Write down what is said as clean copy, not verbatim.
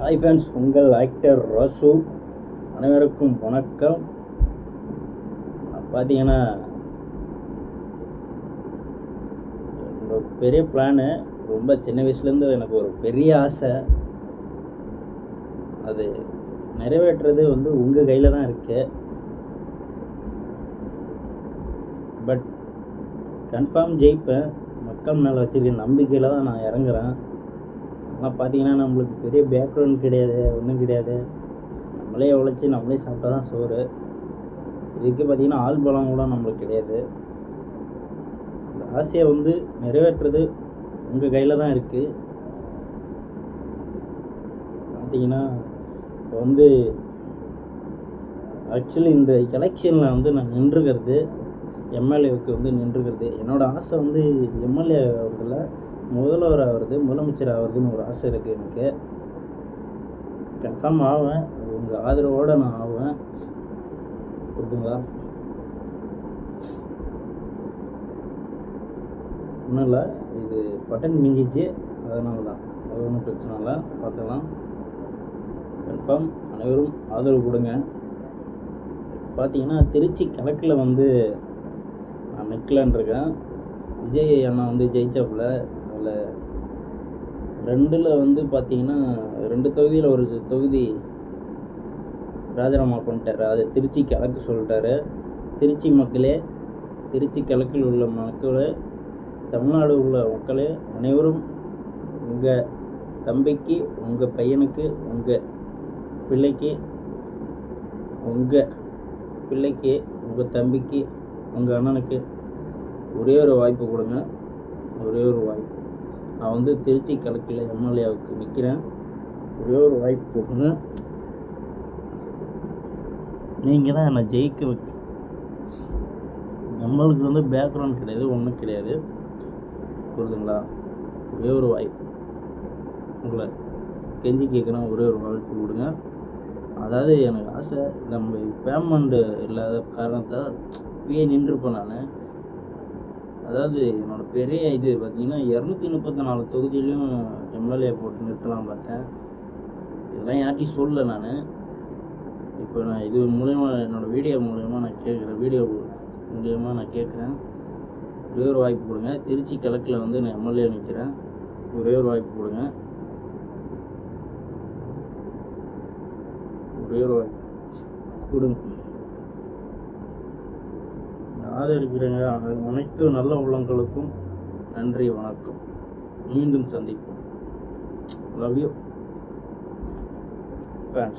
Hi friends, உங்கள் actor Rasu. அனைவருக்கும் வணக்கம். பார்த்தீங்கன்னா என்னோட பெரிய பிளானு, ரொம்ப சின்ன வயசுலேருந்து எனக்கு ஒரு பெரிய ஆசை. அது நிறைவேற்றுறது உங்கள் கையில் தான் இருக்கு. பட் கன்ஃபார்ம் ஜெயிப்பேன். மக்கள் மேலே வச்சுருக்க நம்பிக்கையில் தான் நான் இறங்குறேன். ஆனால் பார்த்தீங்கன்னா நம்மளுக்கு பெரிய பேக்ரவுண்ட் கிடையாது, ஒன்றும் கிடையாது. நம்மளே உழைச்சி நம்மளே சாப்பிட்டா தான் சோறு. இதுக்கு பார்த்தீங்கன்னா ஆள் பலம் கூட நம்மளுக்கு கிடையாது. இந்த ஆசையை நிறைவேற்றுறது உங்கள் கையில் தான் இருக்குது. பார்த்தீங்கன்னா இப்போ ஆக்சுவலி இந்த எலெக்ஷனில் நான் நின்றுக்கிறது, எம்எல்ஏவுக்கு நின்றுக்கிறது. என்னோடய ஆசை எம்எல்ஏ ஆகிறதுல முதல்வர் ஆகிறது, முதலமைச்சர் ஆகிறதுன்னு ஒரு ஆசை இருக்குது எனக்கு. கன்ஃபார்ம் ஆவேன், உங்கள் ஆதரவோடு நான் ஆவேன். புரியுதுங்களா? ஒன்றும் இல்லை, இது பட்டன் மிஞ்சிச்சு, அதனால தான். அது ஒன்றும் பிரச்சனை இல்லை, பார்த்துக்கலாம். கன்ஃபார்ம் அனைவரும் ஆதரவு கொடுங்க. பார்த்தீங்கன்னா திருச்சி கிழக்கில் நான் நிற்கலான் இருக்கேன். விஜய் அண்ணா ஜெயிச்சாப்புல. அதில் 2ல் பார்த்தீங்கன்னா 2 தொகுதியில் ஒரு தொகுதி ராஜினாமா பண்ணிட்டார். அது திருச்சி கிழக்கு சொல்லிட்டாரு. திருச்சி மக்களே, திருச்சி கிழக்கில் உள்ள மக்களே, தமிழ்நாடு உள்ள மக்களே அனைவரும் உங்கள் தம்பிக்கு, உங்கள் பையனுக்கு, உங்கள் பிள்ளைக்கு, உங்கள் தம்பிக்கு, உங்கள் அண்ணனுக்கு ஒரே ஒரு வாய்ப்பு கொடுங்க. ஒரே ஒரு வாய்ப்பு. நான் திருச்சி கிழக்கில் எம்எல்ஏவுக்கு நிற்கிறேன். ஒரே ஒரு வாய்ப்பு கொடுங்க. நீங்கள் தான் என்னை ஜெயிக்க வைக்க. நம்மளுக்கு பேக்ரவுண்ட் கிடையாது, ஒன்றும் கிடையாது. புரியுதுங்களா? ஒரே ஒரு வாய்ப்பு உங்களை கெஞ்சி கேட்குறேன். ஒரே ஒரு வாய்ப்பு கொடுங்க. அதாவது எனக்கு ஆசை, நம்ம பேமெண்ட் இல்லாத காரணத்தை இப்பயே நின்றுப்பேன் நான். அதாவது என்னோடய பெரிய இது பார்த்தீங்கன்னா 234 தொகுதியிலையும் எம்எல்ஏ போட்டு நிறுத்தலாம் பார்த்தேன். இதெல்லாம் யார்ட்டையும் சொல்லலை நான். இப்போ நான் இது மூலயமா, என்னோடய வீடியோ மூலயமா நான் கேட்குறேன். ஒரே ஒரு வாய்ப்பு கொடுங்க. திருச்சி கிழக்கில் நான் எம்எல்ஏ நிற்கிறேன். ஒரே ஒரு வாய்ப்பு கொடுங்க. ஒரே ஒரு வாய்ப்பு கொடுங்க. ஆதரிக்கிறேங்க. அனைத்து நல்ல உள்ளங்களுக்கும் நன்றி, வணக்கம். மீண்டும் சந்திப்போம். Love you.